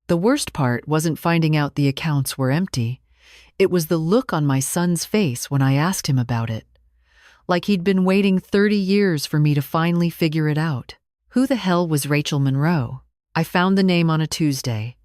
The worst part wasn't finding out the accounts were empty. It was the look on my son's face when I asked him about it. Like he'd been waiting 30 years for me to finally figure it out. Who the hell was Rachel Monroe? I found the name on a Tuesday.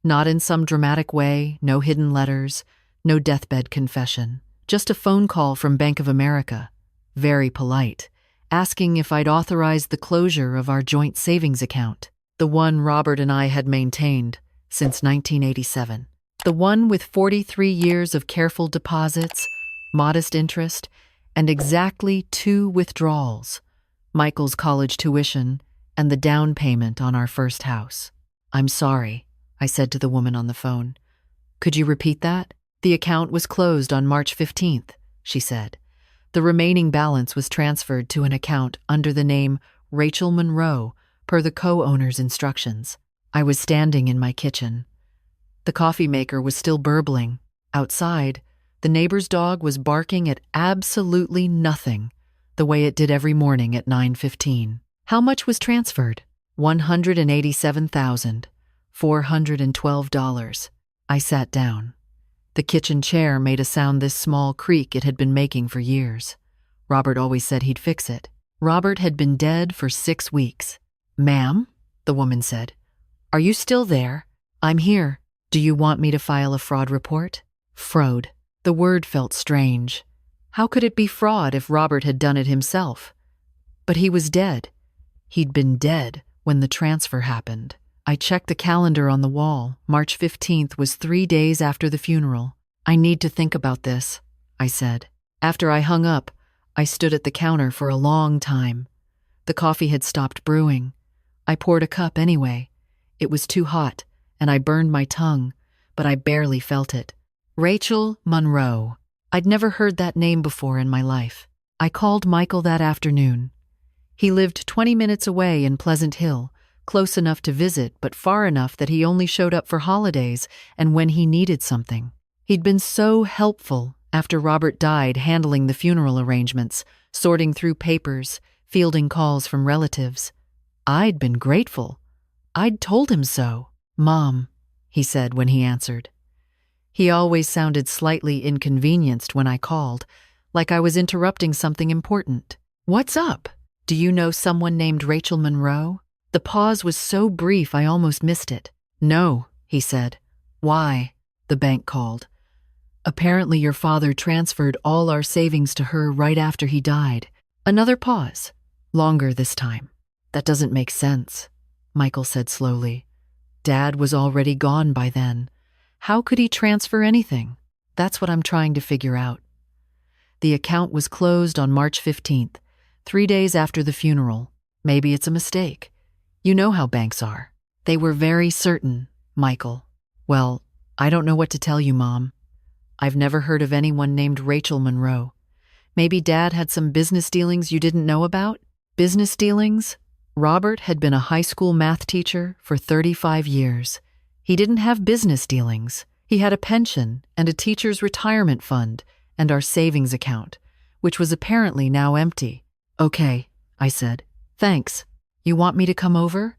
Not in some dramatic way, no hidden letters, no deathbed confession. Just a phone call from Bank of America, very polite, asking if I'd authorized the closure of our joint savings account, the one Robert and I had maintained since 1987. The one with 43 years of careful deposits, modest interest, and exactly 2 withdrawals, Michael's college tuition and the down payment on our first house. "I'm sorry," I said to the woman on the phone. "Could you repeat that?" "The account was closed on March 15th, she said. The remaining balance was transferred to an account under the name Rachel Monroe, per the co-owner's instructions. I was standing in my kitchen. The coffee maker was still burbling. Outside, the neighbor's dog was barking at absolutely nothing, the way it did every morning at 9:15. How much was transferred? $187,412. I sat down. The kitchen chair made a sound this small creak it had been making for years. Robert always said he'd fix it. Robert had been dead for 6 weeks. "Ma'am," the woman said, "are you still there?" "I'm here. Do you want me to file a fraud report?" Fraud. The word felt strange. How could it be fraud if Robert had done it himself? But he was dead. He'd been dead when the transfer happened. I checked the calendar on the wall. March 15th was 3 days after the funeral. "I need to think about this," I said. After I hung up, I stood at the counter for a long time. The coffee had stopped brewing. I poured a cup anyway. It was too hot, and I burned my tongue, but I barely felt it. Rachel Monroe. I'd never heard that name before in my life. I called Michael that afternoon. He lived 20 minutes away in Pleasant Hill, close enough to visit, but far enough that he only showed up for holidays and when he needed something. He'd been so helpful after Robert died, handling the funeral arrangements, sorting through papers, fielding calls from relatives. I'd been grateful. I'd told him so. "Mom," he said when he answered. He always sounded slightly inconvenienced when I called, like I was interrupting something important. "What's up? Do you know someone named Rachel Monroe?" The pause was so brief I almost missed it. "No," he said. "Why?" The bank called. "Apparently your father transferred all our savings to her right after he died." Another pause. Longer this time. "That doesn't make sense," Michael said slowly. "Dad was already gone by then. How could he transfer anything?" "That's what I'm trying to figure out." The account was closed on March 15th, 3 days after the funeral. Maybe it's a mistake. You know how banks are. They were very certain, Michael. "Well, I don't know what to tell you, Mom. I've never heard of anyone named Rachel Monroe. Maybe Dad had some business dealings you didn't know about?" Business dealings? Robert had been a high school math teacher for 35 years. He didn't have business dealings. He had a pension and a teacher's retirement fund and our savings account, which was apparently now empty. "Okay," I said. "Thanks. You want me to come over?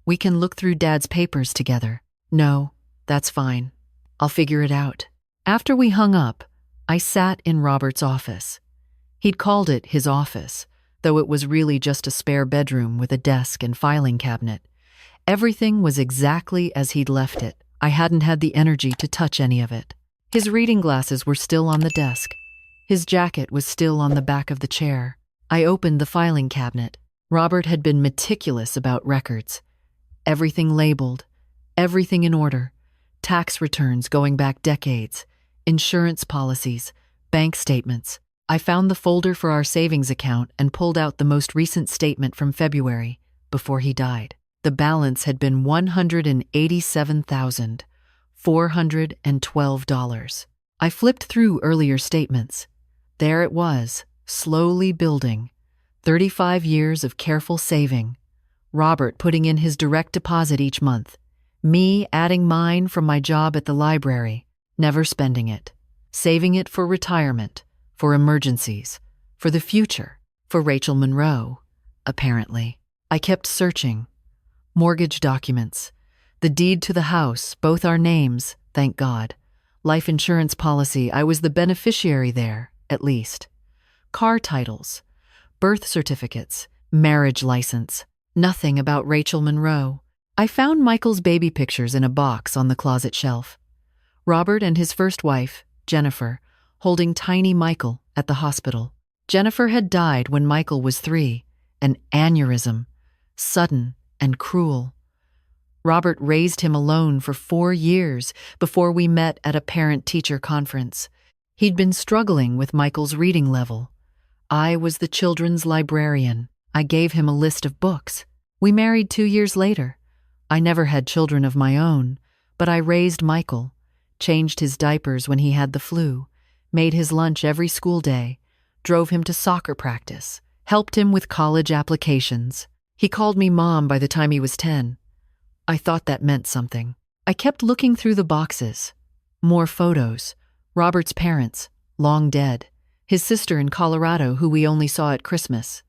We can look through Dad's papers together." "No, that's fine. I'll figure it out." After we hung up, I sat in Robert's office. He'd called it his office, though it was really just a spare bedroom with a desk and filing cabinet. Everything was exactly as he'd left it. I hadn't had the energy to touch any of it. His reading glasses were still on the desk. His jacket was still on the back of the chair. I opened the filing cabinet. Robert had been meticulous about records. Everything labeled, everything in order. Tax returns going back decades, insurance policies, bank statements. I found the folder for our savings account and pulled out the most recent statement from February, before he died. The balance had been $187,412. I flipped through earlier statements. There it was, slowly building. 35 years of careful saving. Robert putting in his direct deposit each month. Me adding mine from my job at the library, never spending it. Saving it for retirement, for emergencies, for the future, for Rachel Monroe, apparently. I kept searching. Mortgage documents, The deed to the house, both our names, thank God. Life insurance policy, I was the beneficiary there, at least. Car titles, birth certificates, marriage license. Nothing about Rachel Monroe. I found Michael's baby pictures in a box on the closet shelf. Robert and his first wife, Jennifer, holding tiny Michael at the hospital. Jennifer had died when Michael was 3, an aneurysm, sudden and cruel. Robert raised him alone for 4 years before we met at a parent-teacher conference. He'd been struggling with Michael's reading level. I was the children's librarian. I gave him a list of books. We married 2 years later. I never had children of my own, but I raised Michael, changed his diapers when he had the flu, made his lunch every school day, drove him to soccer practice, helped him with college applications. He called me Mom by the time he was 10. I thought that meant something. I kept looking through the boxes. More photos. Robert's parents, long dead. His sister in Colorado, who we only saw at Christmas.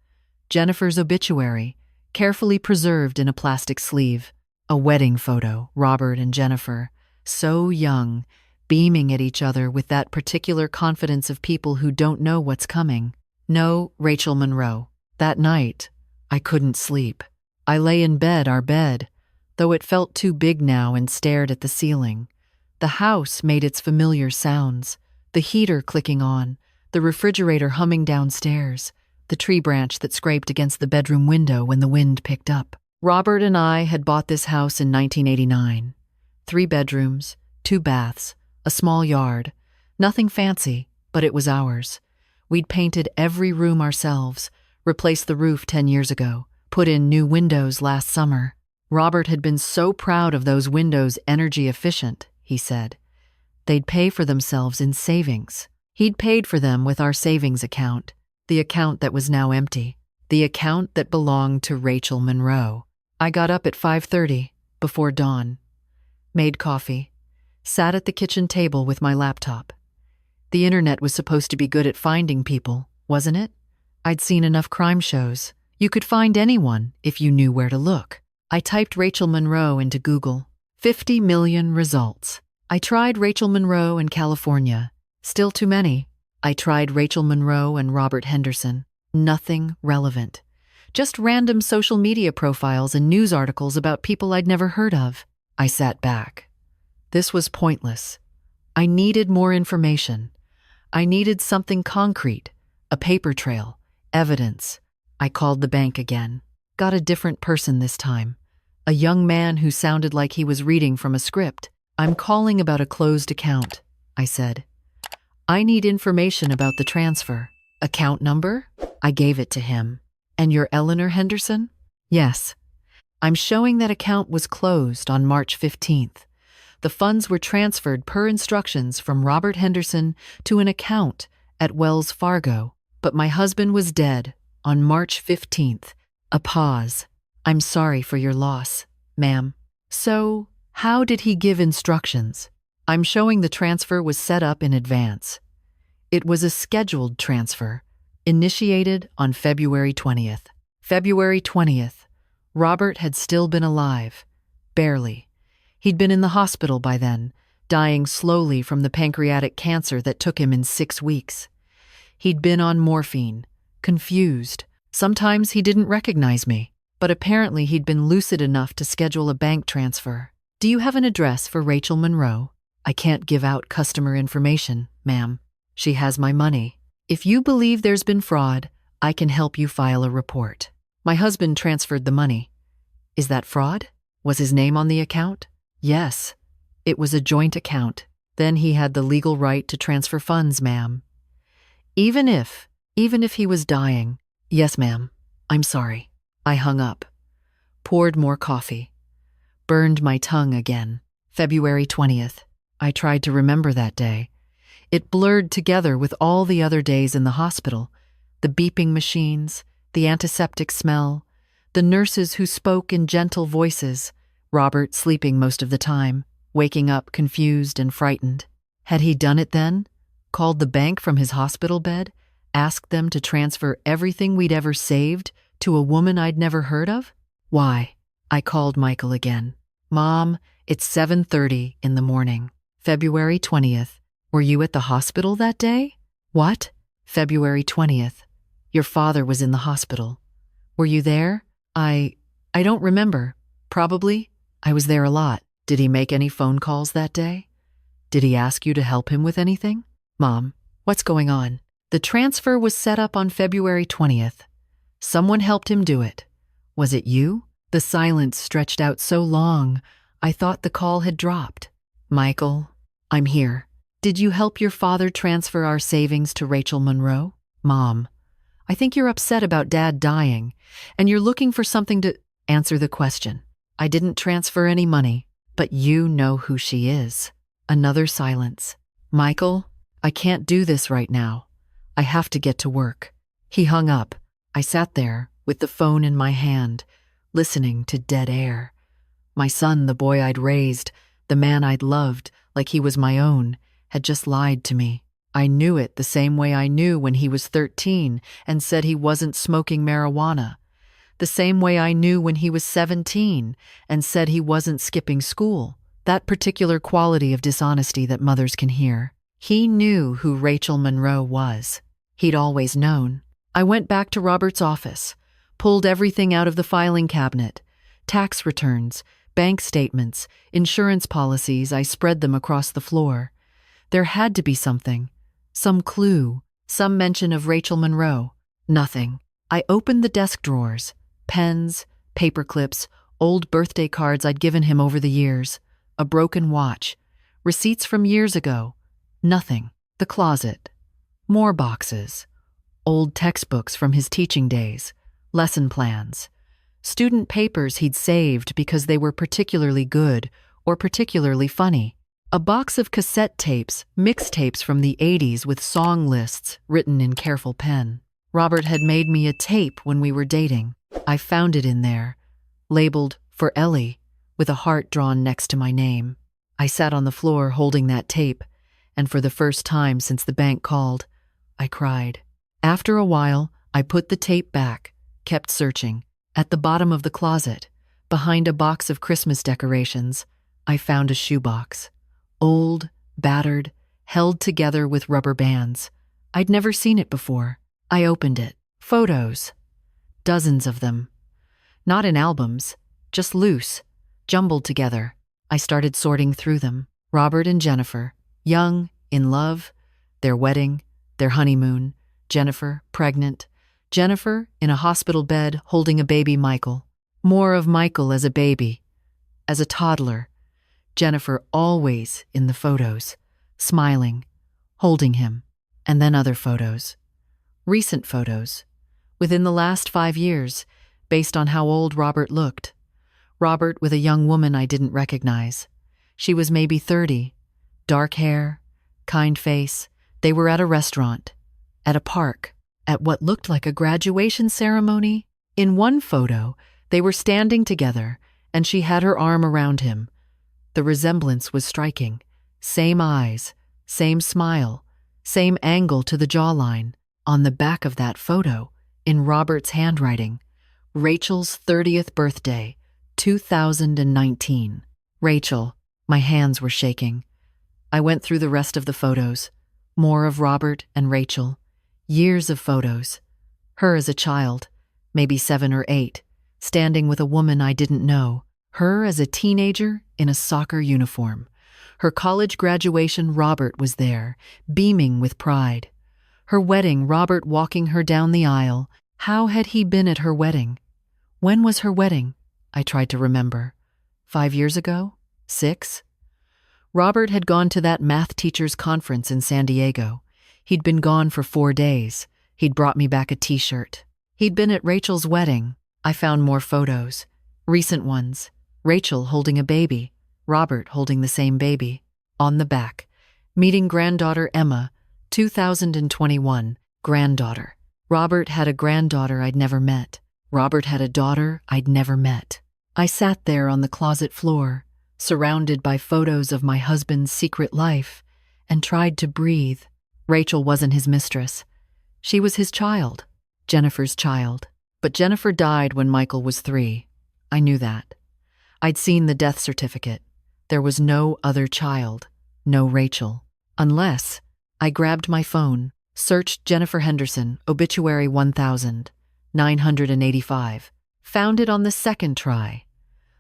Jennifer's obituary, carefully preserved in a plastic sleeve. A wedding photo, Robert and Jennifer, so young, beaming at each other with that particular confidence of people who don't know what's coming. No Rachel Monroe. That night, I couldn't sleep. I lay in bed, our bed, though it felt too big now, and stared at the ceiling. The house made its familiar sounds, the heater clicking on, the refrigerator humming downstairs, the tree branch that scraped against the bedroom window when the wind picked up. Robert and I had bought this house in 1989. 3 bedrooms, 2 baths, a small yard. Nothing fancy, but it was ours. We'd painted every room ourselves, replaced the roof 10 years ago, put in new windows last summer. Robert had been so proud of those windows, energy efficient, he said. They'd pay for themselves in savings. He'd paid for them with our savings account, the account that was now empty, the account that belonged to Rachel Monroe. I got up at 5:30, before dawn, made coffee, sat at the kitchen table with my laptop. The internet was supposed to be good at finding people, wasn't it? I'd seen enough crime shows. You could find anyone if you knew where to look. I typed Rachel Monroe into Google. 50 million results. I tried Rachel Monroe in California. Still too many. I tried Rachel Monroe and Robert Henderson. Nothing relevant. Just random social media profiles and news articles about people I'd never heard of. I sat back. This was pointless. I needed more information. I needed something concrete, a paper trail, evidence. I called the bank again. Got a different person this time. A young man who sounded like he was reading from a script. I'm calling about a closed account, I said. I need information about the transfer. Account number? I gave it to him. And you're Eleanor Henderson? Yes. I'm showing that account was closed on March 15th. The funds were transferred per instructions from Robert Henderson to an account at Wells Fargo. But my husband was dead on March 15th. A pause. I'm sorry for your loss, ma'am. So, how did he give instructions? I'm showing the transfer was set up in advance. It was a scheduled transfer, initiated on February 20th. February 20th. Robert had still been alive. Barely. He'd been in the hospital by then, dying slowly from the pancreatic cancer that took him in 6 weeks. He'd been on morphine, confused. Sometimes he didn't recognize me, but apparently he'd been lucid enough to schedule a bank transfer. Do you have an address for Rachel Monroe? I can't give out customer information, ma'am. She has my money. If you believe there's been fraud, I can help you file a report. My husband transferred the money. Is that fraud? Was his name on the account? Yes. It was a joint account. Then he had the legal right to transfer funds, ma'am. Even if he was dying. Yes, ma'am. I'm sorry. I hung up. Poured more coffee. Burned my tongue again. February 20th. I tried to remember that day. It blurred together with all the other days in the hospital. The beeping machines, the antiseptic smell, the nurses who spoke in gentle voices, Robert sleeping most of the time, waking up confused and frightened. Had he done it then? Called the bank from his hospital bed? Asked them to transfer everything we'd ever saved to a woman I'd never heard of? Why? I called Michael again. Mom, it's 7:30 in the morning. February 20th. Were you at the hospital that day? What? February 20th. Your father was in the hospital. Were you there? I don't remember. Probably. I was there a lot. Did he make any phone calls that day? Did he ask you to help him with anything? Mom, what's going on? The transfer was set up on February 20th. Someone helped him do it. Was it you? The silence stretched out so long, I thought the call had dropped. Michael, I'm here. Did you help your father transfer our savings to Rachel Monroe? Mom, I think you're upset about Dad dying, and you're looking for something to answer the question. I didn't transfer any money, but you know who she is. Another silence. Michael, I can't do this right now. I have to get to work. He hung up. I sat there with the phone in my hand, listening to dead air. My son, the boy I'd raised, the man I'd loved like he was my own, had just lied to me. I knew it the same way I knew when he was 13 and said he wasn't smoking marijuana. The same way I knew when he was 17 and said he wasn't skipping school. That particular quality of dishonesty that mothers can hear. He knew who Rachel Monroe was. He'd always known. I went back to Robert's office, pulled everything out of the filing cabinet. Tax returns, bank statements, insurance policies, I spread them across the floor. There had to be something. Some clue, some mention of Rachel Monroe. Nothing. I opened the desk drawers. Pens, paper clips, old birthday cards I'd given him over the years, a broken watch, receipts from years ago. Nothing. The closet. More boxes. Old textbooks from his teaching days, lesson plans, student papers he'd saved because they were particularly good or particularly funny. A box of cassette tapes, mixtapes from the 80s with song lists written in careful pen. Robert had made me a tape when we were dating. I found it in there, labeled for Ellie, with a heart drawn next to my name. I sat on the floor holding that tape, and for the first time since the bank called, I cried. After a while, I put the tape back, kept searching. At the bottom of the closet, behind a box of Christmas decorations, I found a shoebox. Old, battered, held together with rubber bands. I'd never seen it before. I opened it. Photos. Dozens of them. Not in albums, just loose, jumbled together. I started sorting through them. Robert and Jennifer, young, in love, their wedding, their honeymoon, Jennifer, pregnant, Jennifer in a hospital bed holding a baby Michael. More of Michael as a baby, as a toddler. Jennifer always in the photos, smiling, holding him. And then other photos. Recent photos. Within the last 5 years, based on how old Robert looked. Robert with a young woman I didn't recognize. She was maybe 30. Dark hair, kind face. They were at a restaurant, at a park, at what looked like a graduation ceremony. In one photo, they were standing together, and she had her arm around him. The resemblance was striking. Same eyes, same smile, same angle to the jawline. On the back of that photo, in Robert's handwriting, Rachel's 30th birthday, 2019. Rachel, my hands were shaking. I went through the rest of the photos. More of Robert and Rachel. Years of photos. Her as a child, maybe 7 or 8, standing with a woman I didn't know. Her as a teenager in a soccer uniform. Her college graduation, Robert was there, beaming with pride. Her wedding, Robert walking her down the aisle. How had he been at her wedding? When was her wedding? I tried to remember. 5 years ago? 6? Robert had gone to that math teacher's conference in San Diego. He'd been gone for 4 days. He'd brought me back a t-shirt. He'd been at Rachel's wedding. I found more photos. Recent ones. Rachel holding a baby. Robert holding the same baby. On the back. Meeting granddaughter Emma, 2021. Granddaughter. Robert had a granddaughter I'd never met. Robert had a daughter I'd never met. I sat there on the closet floor, surrounded by photos of my husband's secret life, and tried to breathe. Rachel wasn't his mistress. She was his child, Jennifer's child. But Jennifer died when Michael was 3. I knew that. I'd seen the death certificate. There was no other child, no Rachel. Unless I grabbed my phone, searched Jennifer Henderson, obituary 1985, found it on the second try.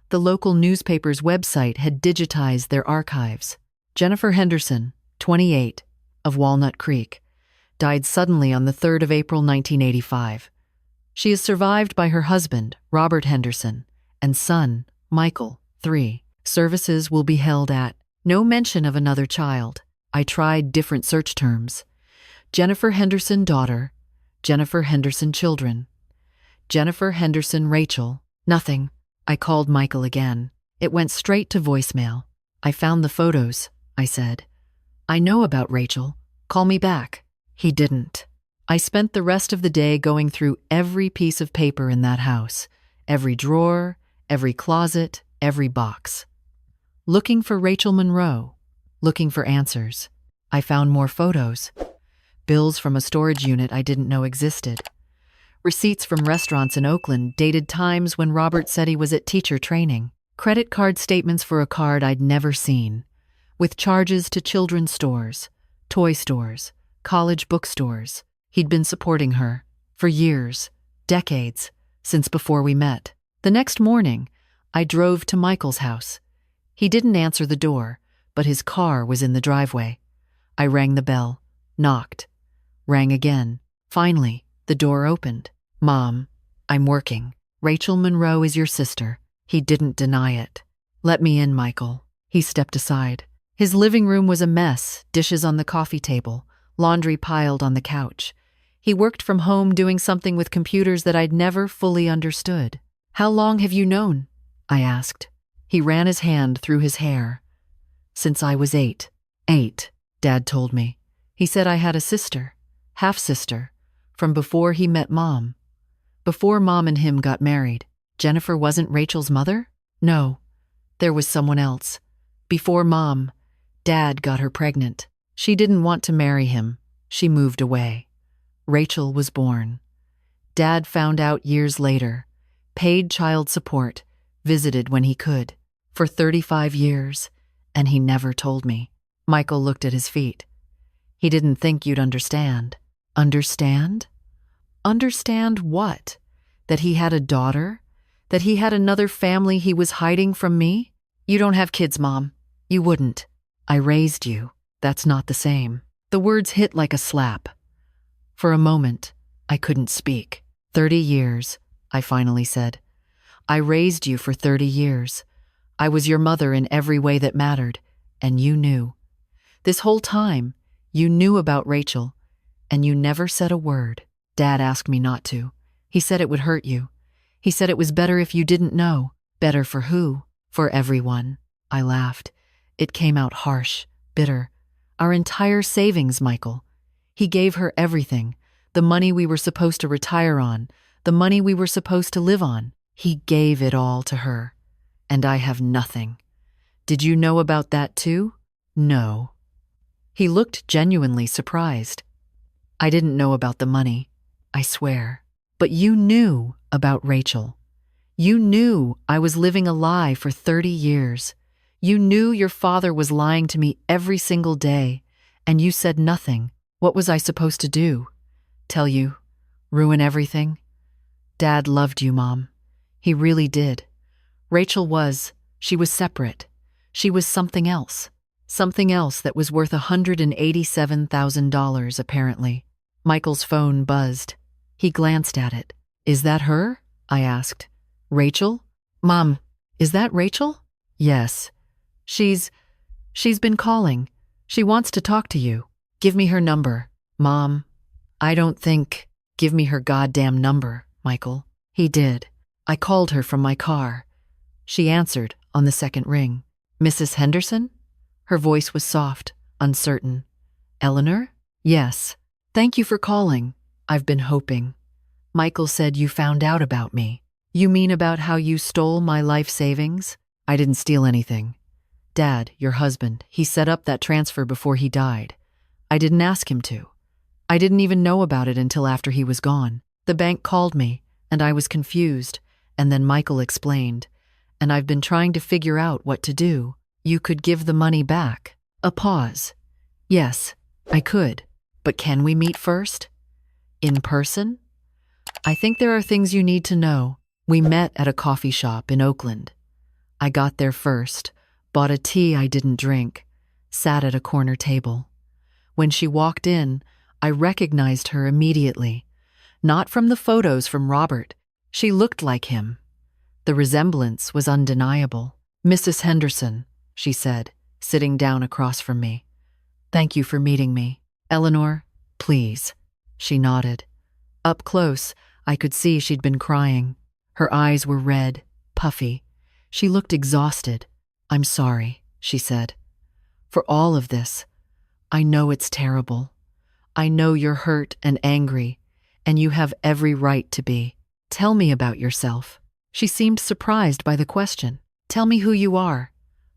The local newspaper's website had digitized their archives. Jennifer Henderson, 28, of Walnut Creek, died suddenly on the 3rd of April 1985. She is survived by her husband, Robert Henderson, and son, Michael, 3. Services will be held at. No mention of another child. I tried different search terms. Jennifer Henderson daughter, Jennifer Henderson children, Jennifer Henderson Rachel. Nothing. I called Michael again. It went straight to voicemail. I found the photos, I said. I know about Rachel. Call me back. He didn't. I spent the rest of the day going through every piece of paper in that house, every drawer, every closet, every box. Looking for Rachel Monroe, looking for answers. I found more photos. Bills from a storage unit I didn't know existed. Receipts from restaurants in Oakland dated times when Robert said he was at teacher training. Credit card statements for a card I'd never seen, with charges to children's stores, toy stores, college bookstores. He'd been supporting her for years, decades, since before we met. The next morning, I drove to Michael's house. He didn't answer the door, but his car was in the driveway. I rang the bell, knocked, rang again. Finally, the door opened. Mom, I'm working. Rachel Monroe is your sister. He didn't deny it. Let me in, Michael. He stepped aside. His living room was a mess, dishes on the coffee table, laundry piled on the couch. He worked from home doing something with computers that I'd never fully understood. How long have you known? I asked. He ran his hand through his hair. Since I was 8. 8, Dad told me. He said I had a sister, half-sister, from before he met Mom. Before Mom and him got married. Jennifer wasn't Rachel's mother? No, there was someone else. Before Mom, Dad got her pregnant. She didn't want to marry him. She moved away. Rachel was born. Dad found out years later, paid child support, visited when he could, for 35 years, and he never told me. Michael looked at his feet. He didn't think you'd understand. Understand? Understand what? That he had a daughter? That he had another family he was hiding from me? You don't have kids, Mom. You wouldn't. I raised you. That's not the same. The words hit like a slap. For a moment, I couldn't speak. 30 years, I finally said. I raised you for 30 years. I was your mother in every way that mattered, and you knew. This whole time, you knew about Rachel, and you never said a word. Dad asked me not to. He said it would hurt you. He said it was better if you didn't know. Better for who? For everyone. I laughed. It came out harsh, bitter. Our entire savings, Michael. He gave her everything. The money we were supposed to retire on. The money we were supposed to live on. He gave it all to her. And I have nothing. Did you know about that too? No. He looked genuinely surprised. I didn't know about the money, I swear. But you knew about Rachel. You knew I was living a lie for 30 years. You knew your father was lying to me every single day, and you said nothing. What was I supposed to do? Tell you? Ruin everything? Dad loved you, Mom. He really did. She was separate. She was something else. Something else that was worth $187,000, apparently. Michael's phone buzzed. He glanced at it. Is that her? I asked. Rachel? Mom, is that Rachel? Yes. She's been calling. She wants to talk to you. Give me her number. Mom, I don't think. Give me her goddamn number, Michael. He did. I called her from my car. She answered on the second ring. Mrs. Henderson? Her voice was soft, uncertain. Eleanor? Yes. Thank you for calling. I've been hoping. Michael said you found out about me. You mean about how you stole my life savings? I didn't steal anything. Dad, your husband, he set up that transfer before he died. I didn't ask him to. I didn't even know about it until after he was gone. The bank called me, and I was confused, and then Michael explained. and I've been trying to figure out what to do. You could give the money back. A pause. Yes, I could. But can we meet first? In person? I think there are things you need to know. We met at a coffee shop in Oakland. I got there first, bought a tea I didn't drink, sat at a corner table. When she walked in, I recognized her immediately. Not from the photos from Robert. She looked like him. The resemblance was undeniable. "Mrs. Henderson," she said, sitting down across from me. "Thank you for meeting me. Eleanor, please." She nodded. Up close, I could see she'd been crying. Her eyes were red, puffy. She looked exhausted. "I'm sorry," she said, "for all of this. I know it's terrible. I know you're hurt and angry, and you have every right to be. Tell me about yourself." She seemed surprised by the question. "Tell me who you are,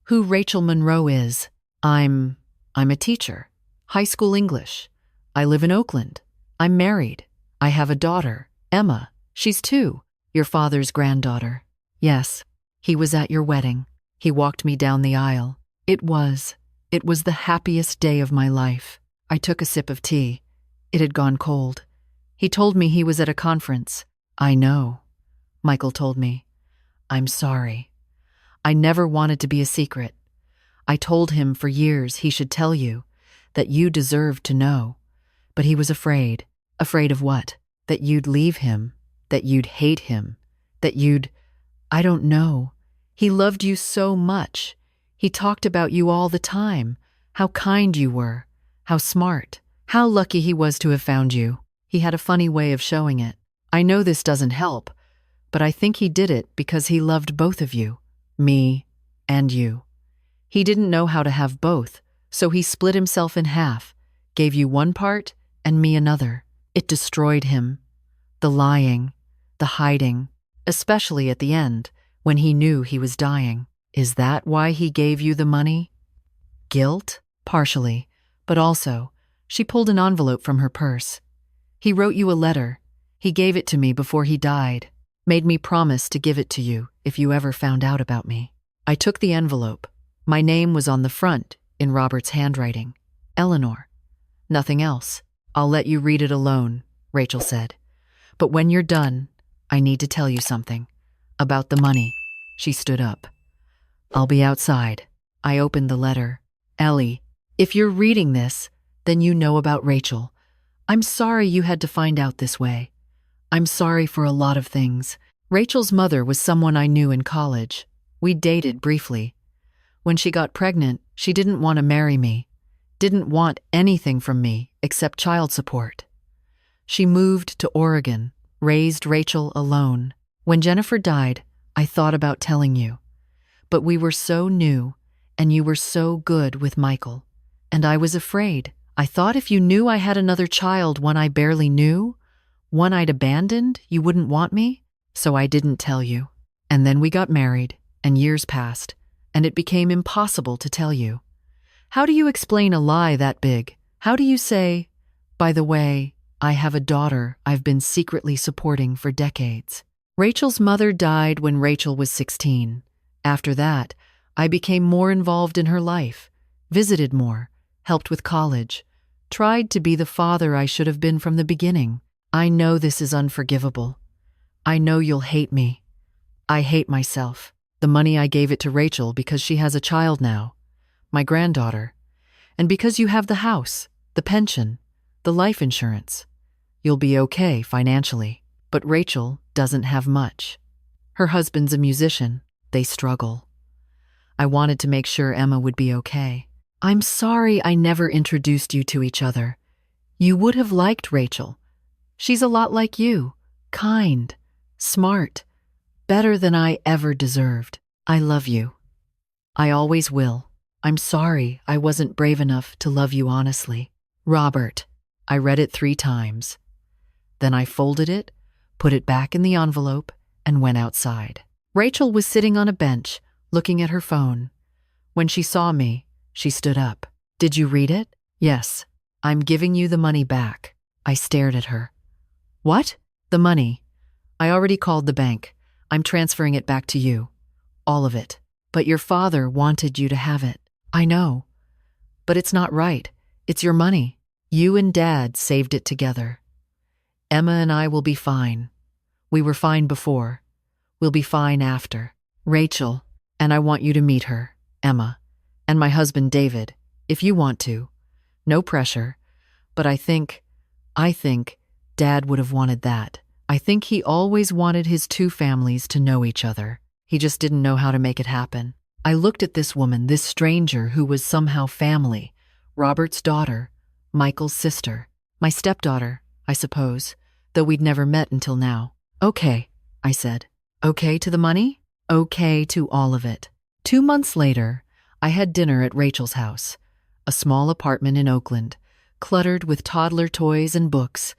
who Rachel Monroe is." I'm a teacher, high school English. I live in Oakland. I'm married. I have a daughter, Emma. She's 2, your father's granddaughter." "Yes, he was at your wedding." He walked me down the aisle. It was the happiest day of my life. I took a sip of tea. It had gone cold. He told me he was at a conference. "I know," Michael told me. "I'm sorry. I never wanted to be a secret. I told him for years he should tell you, that you deserved to know. But he was afraid." "Afraid of what?" "That you'd leave him, that you'd hate him, that you'd— I don't know. He loved you so much. He talked about you all the time, how kind you were, how smart, how lucky he was to have found you. He had a funny way of showing it. I know this doesn't help, but I think he did it because he loved both of you, me and you. He didn't know how to have both, so he split himself in half, gave you one part and me another. It destroyed him. The lying, the hiding, especially at the end, when he knew he was dying. Is that why he gave you the money?" "Guilt? Partially, but also, she pulled an envelope from her purse. He wrote you a letter. He gave it to me before he died. Made me promise to give it to you if you ever found out about me." I took the envelope. My name was on the front in Robert's handwriting. "Eleanor." "Nothing else. I'll let you read it alone," Rachel said. "But when you're done, I need to tell you something. About the money." She stood up. "I'll be outside." I opened the letter. "Ellie, if you're reading this, then you know about Rachel. I'm sorry you had to find out this way. I'm sorry for a lot of things. Rachel's mother was someone I knew in college. We dated briefly. When she got pregnant, she didn't want to marry me. Didn't want anything from me except child support. She moved to Oregon, raised Rachel alone. When Jennifer died, I thought about telling you. But we were so new, and you were so good with Michael. And I was afraid. I thought if you knew I had another child, one I barely knew, one I'd abandoned, you wouldn't want me. So I didn't tell you. And then we got married, and years passed, and it became impossible to tell you. How do you explain a lie that big? How do you say, by the way, I have a daughter I've been secretly supporting for decades? Rachel's mother died when Rachel was 16. After that, I became more involved in her life, visited more, helped with college, tried to be the father I should have been from the beginning. I know this is unforgivable. I know you'll hate me. I hate myself. The money I gave it to Rachel because she has a child now, my granddaughter, and because you have the house, the pension, the life insurance. You'll be okay financially. But Rachel doesn't have much. Her husband's a musician. They struggle. I wanted to make sure Emma would be okay. I'm sorry I never introduced you to each other. You would have liked Rachel. She's a lot like you, kind, smart, better than I ever deserved. I love you. I always will. I'm sorry I wasn't brave enough to love you honestly. Robert. I read it 3 times. Then I folded it, put it back in the envelope, and went outside. Rachel was sitting on a bench, looking at her phone. When she saw me, she stood up. Did you read it? Yes. I'm giving you the money back. I stared at her. What? The money. I already called the bank. I'm transferring it back to you. All of it. But your father wanted you to have it. I know. But it's not right. It's your money. You and Dad saved it together. Emma and I will be fine. We were fine before. We'll be fine after. Rachel, and I want you to meet her, Emma, and my husband David, if you want to. No pressure. But I think Dad would have wanted that. I think he always wanted his two families to know each other. He just didn't know how to make it happen. I looked at this woman, this stranger who was somehow family, Robert's daughter, Michael's sister, my stepdaughter, I suppose, though we'd never met until now. Okay, I said. Okay to the money? Okay to all of it. 2 months later, I had dinner at Rachel's house, a small apartment in Oakland, cluttered with toddler toys and books.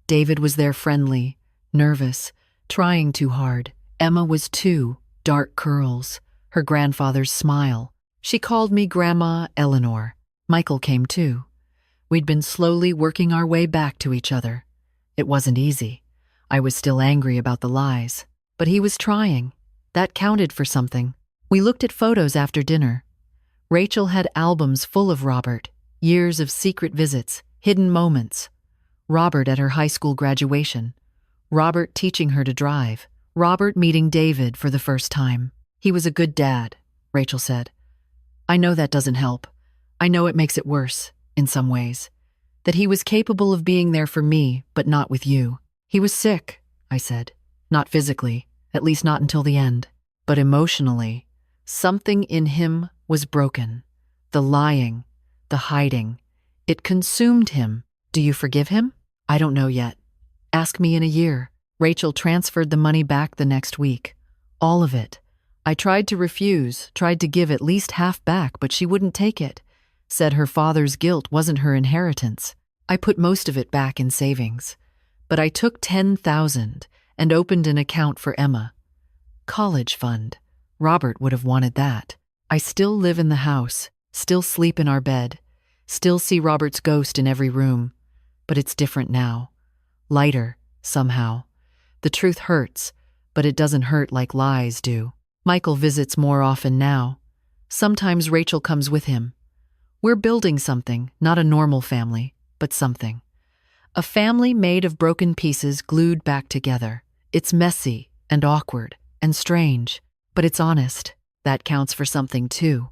David was there, friendly, nervous, trying too hard. Emma was too, dark curls, her grandfather's smile. She called me Grandma Eleanor. Michael came too. We'd been slowly working our way back to each other. It wasn't easy. I was still angry about the lies. But he was trying. That counted for something. We looked at photos after dinner. Rachel had albums full of Robert, years of secret visits, hidden moments. Robert at her high school graduation. Robert teaching her to drive. Robert meeting David for the first time. He was a good dad, Rachel said. I know that doesn't help. I know it makes it worse, in some ways. That he was capable of being there for me, but not with you. He was sick, I said. Not physically, at least not until the end. But emotionally, something in him was broken. The lying, the hiding. It consumed him. Do you forgive him? I don't know yet. Ask me in a year. Rachel transferred the money back the next week. All of it. I tried to refuse, tried to give at least half back, but she wouldn't take it. Said her father's guilt wasn't her inheritance. I put most of it back in savings. But I took $10,000 and opened an account for Emma. College fund. Robert would have wanted that. I still live in the house, still sleep in our bed, still see Robert's ghost in every room. But it's different now. Lighter, somehow. The truth hurts, but it doesn't hurt like lies do. Michael visits more often now. Sometimes Rachel comes with him. We're building something, not a normal family, but something. A family made of broken pieces glued back together. It's messy and awkward and strange, but it's honest. That counts for something too.